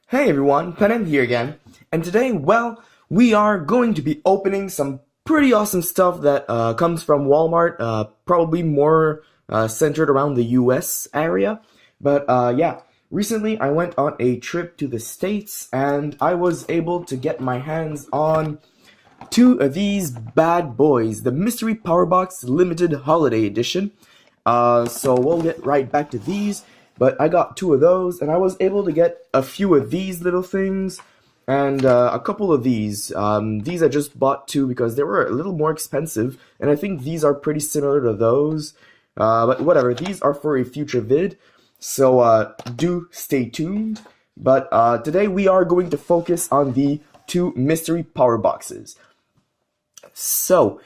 Hey everyone, Penem here again, and today, well, we are going to be opening some pretty awesome stuff that comes from Walmart, probably more centered around the US area. But yeah, recently I went on a trip to the States and I was able to get my hands on two of these bad boys, the Mystery Power Box Limited Holiday Edition. So we'll get right back to these. But I got two of those, and I was able to get a few of these little things, and a couple of these. These I just bought two because they were a little more expensive, and I think these are pretty similar to those. But whatever, these are for a future vid, so do stay tuned. But today we are going to focus on the two mystery power boxes. So,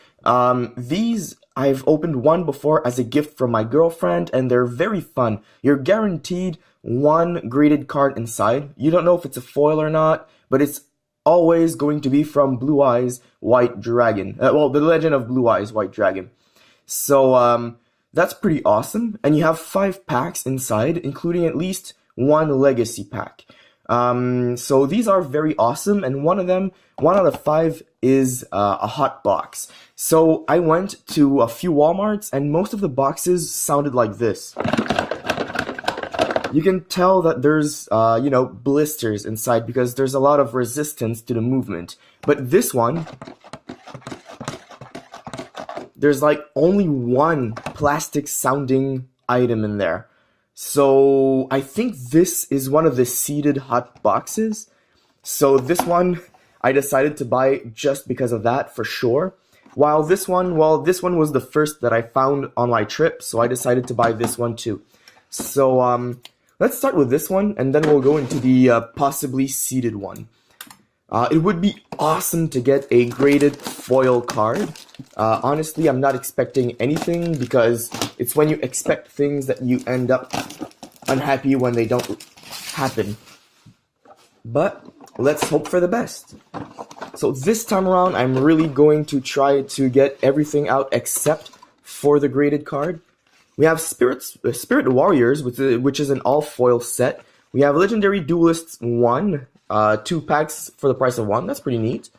these I've opened one before as a gift from my girlfriend, and they're very fun. You're guaranteed one graded card inside. You don't know if it's a foil or not, but it's always going to be from Blue Eyes White Dragon. Well, The Legend of Blue Eyes White Dragon. So, that's pretty awesome. And you have 5 packs inside, including at least one legacy pack. So these are very awesome, and one out of 5 is a hot box. So I went to a few Walmarts, and most of the boxes sounded like this. You can tell that there's, blisters inside because there's a lot of resistance to the movement. But this one, there's like only one plastic sounding item in there. So I think this is one of the seeded hot boxes. So this one I decided to buy just because of that for sure. While this one, well, this one was the first that I found on my trip, so I decided to buy this one too. So let's start with this one, and then we'll go into the possibly seeded one. It would be awesome to get a graded foil card. Honestly, I'm not expecting anything because it's when you expect things that you end up unhappy when they don't happen. But let's hope for the best. So this time around, I'm really going to try to get everything out except for the graded card. We have Spirit Warriors, which is an all-foil set. We have Legendary Duelists 1. 2 packs for the price of 1. That's pretty neat.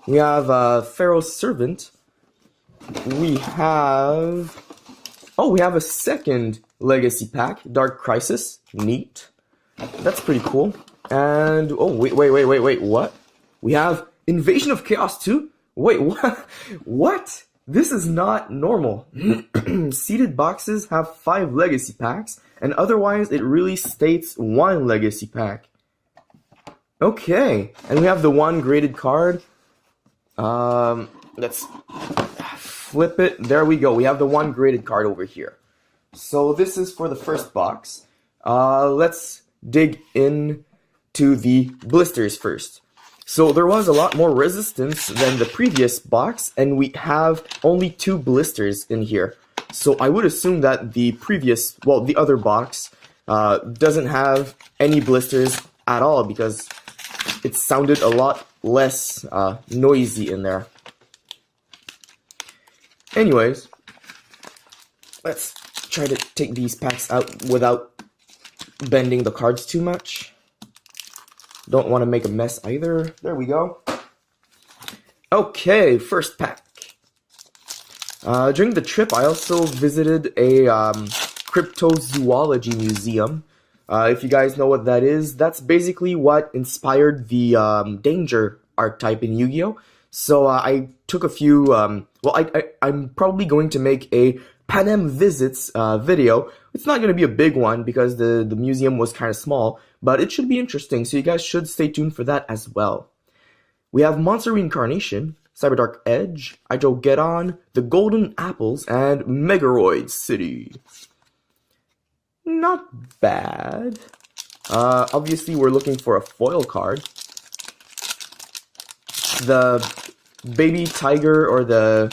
We have Pharaoh's Servant. We have a second Legacy pack, Dark Crisis. Neat. That's pretty cool. And wait, what? We have Invasion of Chaos 2? Wait, what? What? This is not normal. Seeded boxes have 5 Legacy packs, and otherwise it really states 1 Legacy pack. Okay, and we have the one graded card. Let's flip it. There we go. We have the one graded card over here. So this is for the first box. Let's dig into the blisters first. So there was a lot more resistance than the previous box, and we have only 2 blisters in here. So I would assume that the other box doesn't have any blisters at all because it sounded a lot less noisy in there. Anyways, let's try to take these packs out without bending the cards too much. Don't want to make a mess either. There we go. Okay, first pack. During the trip, I also visited a cryptozoology museum. If you guys know what that is, that's basically what inspired the Danger archetype in Yu-Gi-Oh! So I took a few, I'm probably going to make a Panem Visits video. It's not going to be a big one because the museum was kind of small, but it should be interesting, so you guys should stay tuned for that as well. We have Monster Reincarnation, Cyberdark Edge, Idogeddon, The Golden Apples, and Megaroid City. Not bad. Obviously, we're looking for a foil card. The Baby Tiger or the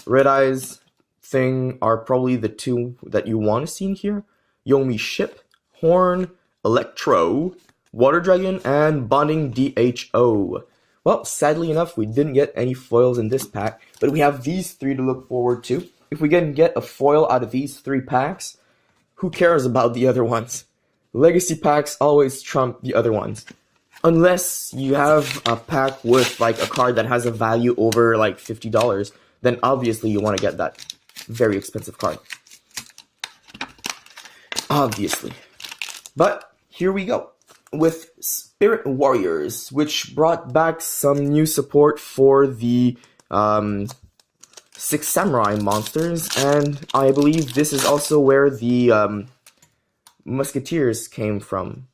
Red Eyes thing are probably the 2 that you want to see in here. Yomi Ship, Horn, Electro, Water Dragon, and Bonding DHO. Well, sadly enough, we didn't get any foils in this pack, but we have these 3 to look forward to. If we can get a foil out of these 3 packs, who cares about the other ones? Legacy packs always trump the other ones. Unless you have a pack with like a card that has a value over like $50, then obviously you want to get that very expensive card. Obviously. But here we go with Spirit Warriors, which brought back some new support for the Six Samurai monsters, and I believe this is also where the Musketeers came from.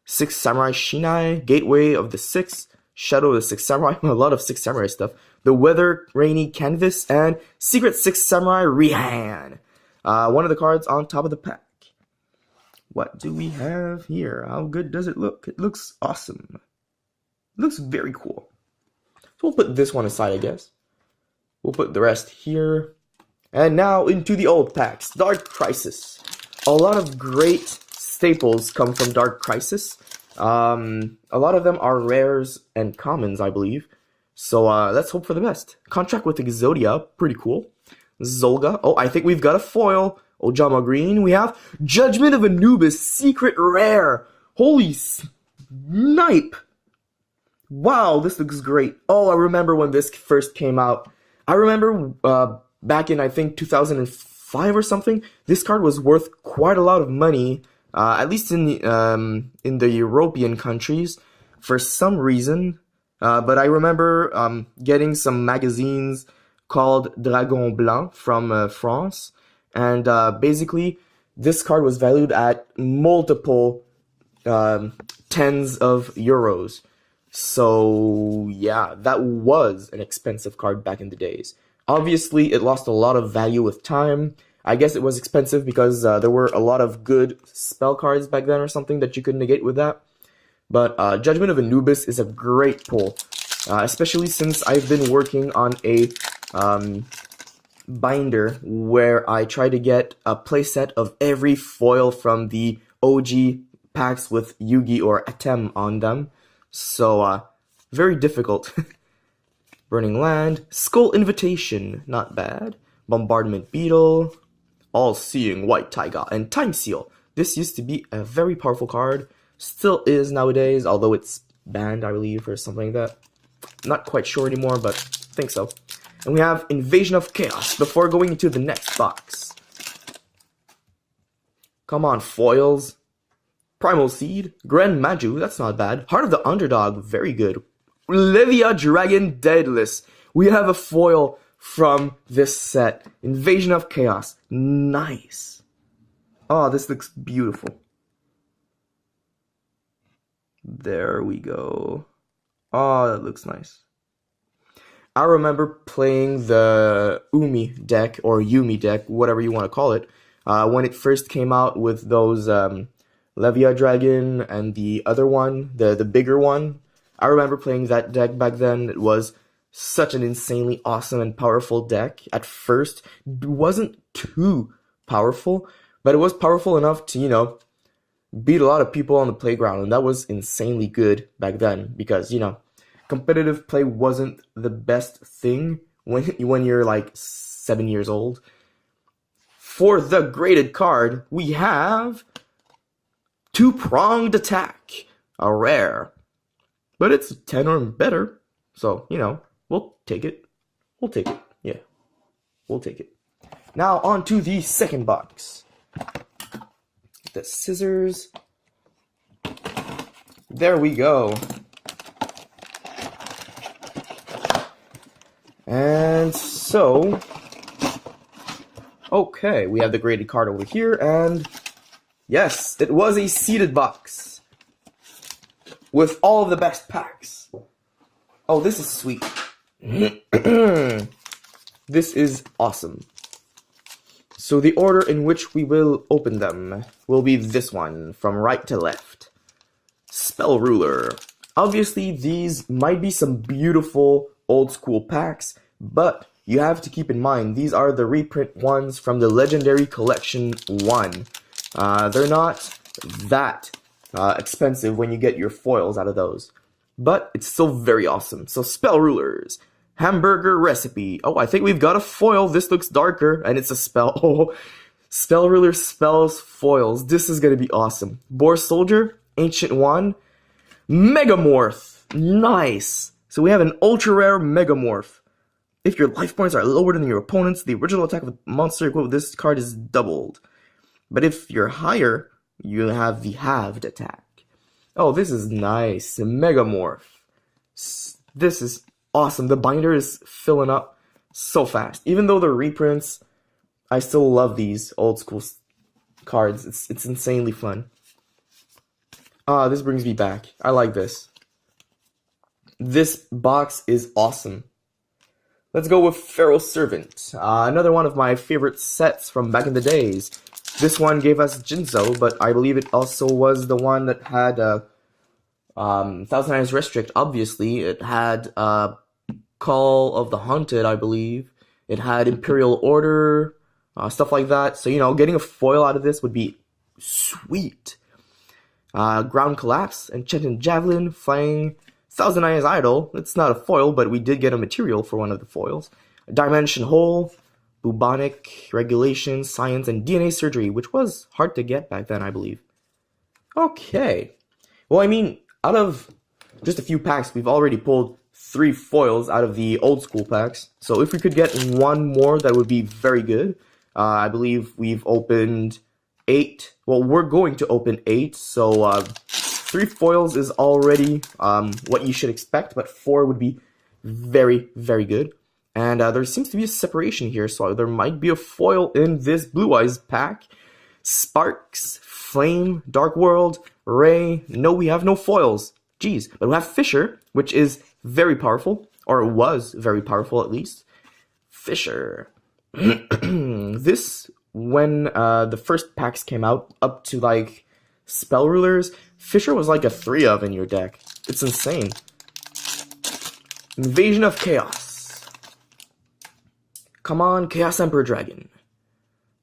Six Samurai Shinai, Gateway of the Six, Shadow of the Six Samurai, a lot of Six Samurai stuff, The Weather Rainy Canvas, and Secret Six Samurai Rihan. One of the cards on top of the pack. What do we have here? How good does it look? It looks awesome. It looks very cool. So we'll put this one aside, I guess. We'll put the rest here. And now into the old packs. Dark Crisis. A lot of great staples come from Dark Crisis. A lot of them are rares and commons, I believe. So let's hope for the best. Contract with Exodia. Pretty cool. Zolga. Oh, I think we've got a foil. Ojama Green. We have Judgment of Anubis. Secret Rare. Holy snipe. Wow, this looks great. Oh, I remember when this first came out. I remember back in, I think, 2005 or something, this card was worth quite a lot of money, at least in the European countries, for some reason. But I remember getting some magazines called Dragon Blanc from France, and basically, this card was valued at multiple tens of euros. So, yeah, that was an expensive card back in the days. Obviously, it lost a lot of value with time. I guess it was expensive because there were a lot of good spell cards back then or something that you could negate with that. But Judgment of Anubis is a great pull, especially since I've been working on a binder where I try to get a playset of every foil from the OG packs with Yugi or Atem on them. So, very difficult. Burning Land, Skull Invitation, not bad. Bombardment Beetle, All-Seeing White Taiga, and Time Seal. This used to be a very powerful card. Still is nowadays, although it's banned, I believe, or something like that. Not quite sure anymore, but I think so. And we have Invasion of Chaos before going into the next box. Come on, foils. Primal Seed, Grand Maju, that's not bad. Heart of the Underdog, very good. Levia Dragon Daedalus. We have a foil from this set. Invasion of Chaos, nice. Oh, this looks beautiful. There we go. Oh, that looks nice. I remember playing the Umi deck, or Yumi deck, whatever you want to call it, when it first came out with those Levia Dragon and the other one, the bigger one. I remember playing that deck back then. It was such an insanely awesome and powerful deck. At first, it wasn't too powerful, but it was powerful enough to, you know, beat a lot of people on the playground, and that was insanely good back then because, you know, competitive play wasn't the best thing when you're like 7 years old. For the graded card, we have Two-Pronged Attack, a rare. But it's 10 or better, so, you know, we'll take it. We'll take it, yeah. We'll take it. Now, on to the second box. The scissors. There we go. And so, okay, we have the graded card over here, and yes, it was a seeded box with all of the best packs. Oh, this is sweet. This is awesome. So the order in which we will open them will be this one, from right to left. Spell Ruler. Obviously, these might be some beautiful old school packs, but you have to keep in mind, these are the reprint ones from the Legendary Collection 1. They're not that expensive when you get your foils out of those, but it's still very awesome. So Spell Rulers. Hamburger Recipe. Oh, I think we've got a foil. This looks darker, and it's a spell. Oh, Spell Ruler spells foils. This is going to be awesome. Boar Soldier, Ancient One. Megamorph! Nice! So we have an ultra rare Megamorph. If your life points are lower than your opponent's, the original attack of the monster equipped with this card is doubled. But if you're higher, you have the halved attack. Oh, this is nice. Megamorph. This is awesome. The binder is filling up so fast. Even though they're reprints, I still love these old school cards. It's insanely fun. This brings me back. I like this. This box is awesome. Let's go with Pharaoh Servant. Another one of my favorite sets from back in the days. This one gave us Jinzo, but I believe it also was the one that had Thousand Eyes Restrict, obviously. It had Call of the Haunted, I believe. It had Imperial Order, stuff like that. So, you know, getting a foil out of this would be sweet. Ground Collapse, Enchanted Javelin, Flying Thousand Eyes Idol. It's not a foil, but we did get a material for one of the foils. Dimension Hole, Bubonic, Regulation, Science, and DNA Surgery, which was hard to get back then, I believe. Okay. Well, I mean, out of just a few packs, we've already pulled 3 foils out of the old school packs. So if we could get one more, that would be very good. I believe we've opened 8. Well, we're going to open 8, so 3 foils is already what you should expect, but 4 would be very, very good. And there seems to be a separation here, so there might be a foil in this Blue Eyes pack. Sparks, Flame, Dark World, Ray. No, we have no foils. Jeez. But we have Fisher, which is very powerful, or was very powerful at least. Fisher. This, when the first packs came out, up to like Spell Rulers, Fisher was like a 3 of in your deck. It's insane. Invasion of Chaos. Come on, Chaos Emperor Dragon.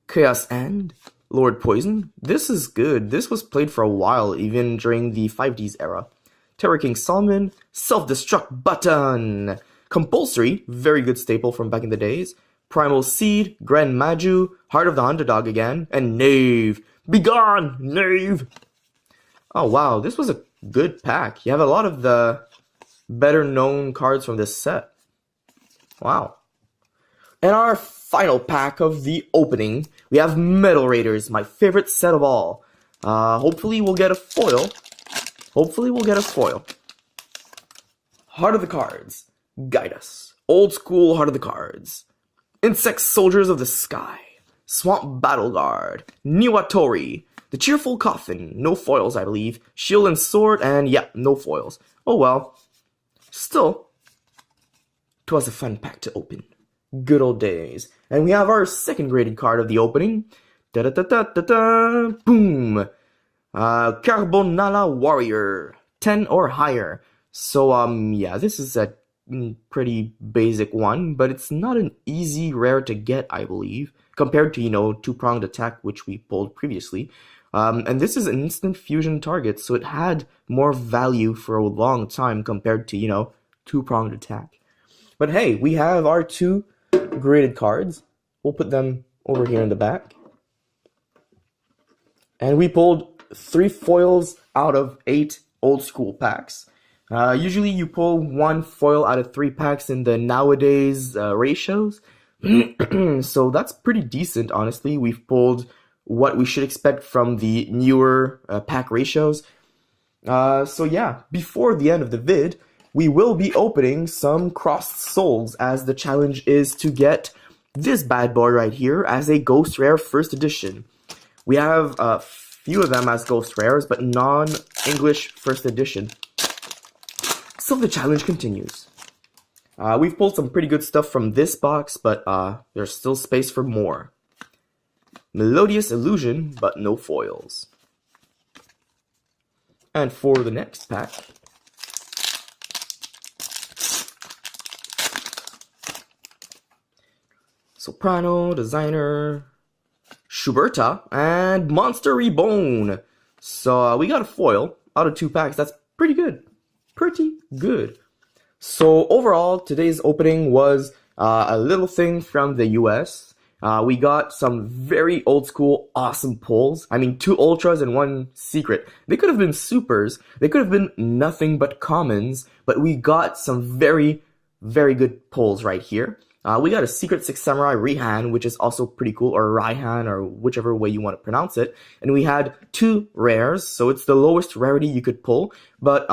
Chaos and Lord Poison. This is good. This was played for a while, even during the 5Ds era. Terror King Solomon. Self-Destruct Button. Compulsory. Very good staple from back in the days. Primal Seed. Grand Maju. Heart of the Underdog again. And Knave. Begone, Knave! Oh, wow. This was a good pack. You have a lot of the better-known cards from this set. Wow. And our final pack of the opening, we have Metal Raiders, my favorite set of all. Hopefully we'll get a foil. Heart of the Cards, guide us. Old school Heart of the Cards. Insect Soldiers of the Sky. Swamp Battle Guard. Niwatori. The Cheerful Coffin. No foils, I believe. Shield and Sword, and yeah, no foils. Oh well. Still, 'twas a fun pack to open. Good old days. And we have our second graded card of the opening. Da-da-da-da-da-da! Boom! Carbonala Warrior. 10 or higher. So, yeah, this is a pretty basic one, but it's not an easy rare to get, I believe, compared to, you know, Two-Pronged Attack, which we pulled previously. And this is an instant fusion target, so it had more value for a long time compared to, you know, Two-Pronged Attack. But hey, we have our 2 graded cards. We'll put them over here in the back. And we pulled 3 foils out of 8 old school packs. Usually you pull 1 foil out of 3 packs in the nowadays ratios. So that's pretty decent, honestly. We've pulled what we should expect from the newer pack ratios. So yeah, before the end of the vid, we will be opening some Crossed Souls, as the challenge is to get this bad boy right here as a Ghost Rare First Edition. We have a few of them as Ghost Rares, but non-English First Edition. So the challenge continues. We've pulled some pretty good stuff from this box, but there's still space for more. Melodious Illusion, but no foils. And for the next pack, Soprano, Designer, Schuberta, and Monster Reborn. So we got a foil out of 2 packs. That's pretty good. Pretty good. So overall, today's opening was a little thing from the US. We got some very old school, awesome pulls. I mean, 2 ultras and 1 secret. They could have been supers. They could have been nothing but commons, but we got some very, very good pulls right here. We got a Secret 6 Samurai Rihan, which is also pretty cool, or Raihan, or whichever way you want to pronounce it. And we had 2 rares, so it's the lowest rarity you could pull. But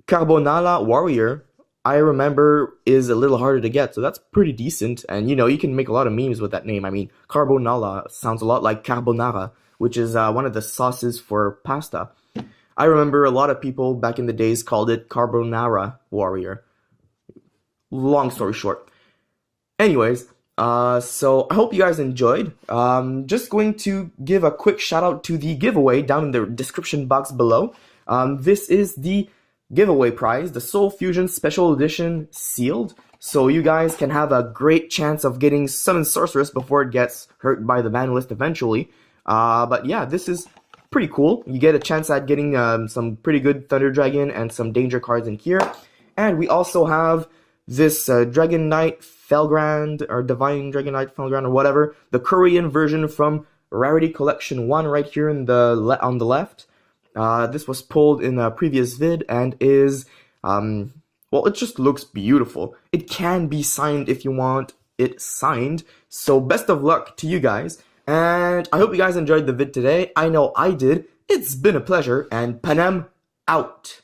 Carbonala Warrior, I remember, is a little harder to get, so that's pretty decent. And, you can make a lot of memes with that name. I mean, Carbonala sounds a lot like carbonara, which is one of the sauces for pasta. I remember a lot of people back in the days called it Carbonara Warrior. Long story short. Anyways, so I hope you guys enjoyed. Just going to give a quick shout out to the giveaway down in the description box below. This is the giveaway prize, the Soul Fusion Special Edition sealed. So you guys can have a great chance of getting Summon Sorceress before it gets hurt by the ban list eventually. But yeah, this is pretty cool. You get a chance at getting some pretty good Thunder Dragon and some danger cards in here. And we also have this Dragon Knight Felgrand, or Divine Dragon Knight Felgrand, or whatever, the Korean version from Rarity Collection 1 right here in on the left. This was pulled in a previous vid and is, well, it just looks beautiful. It can be signed if you want it signed, so best of luck to you guys, and I hope you guys enjoyed the vid today. I know I did. It's been a pleasure, and Panem out.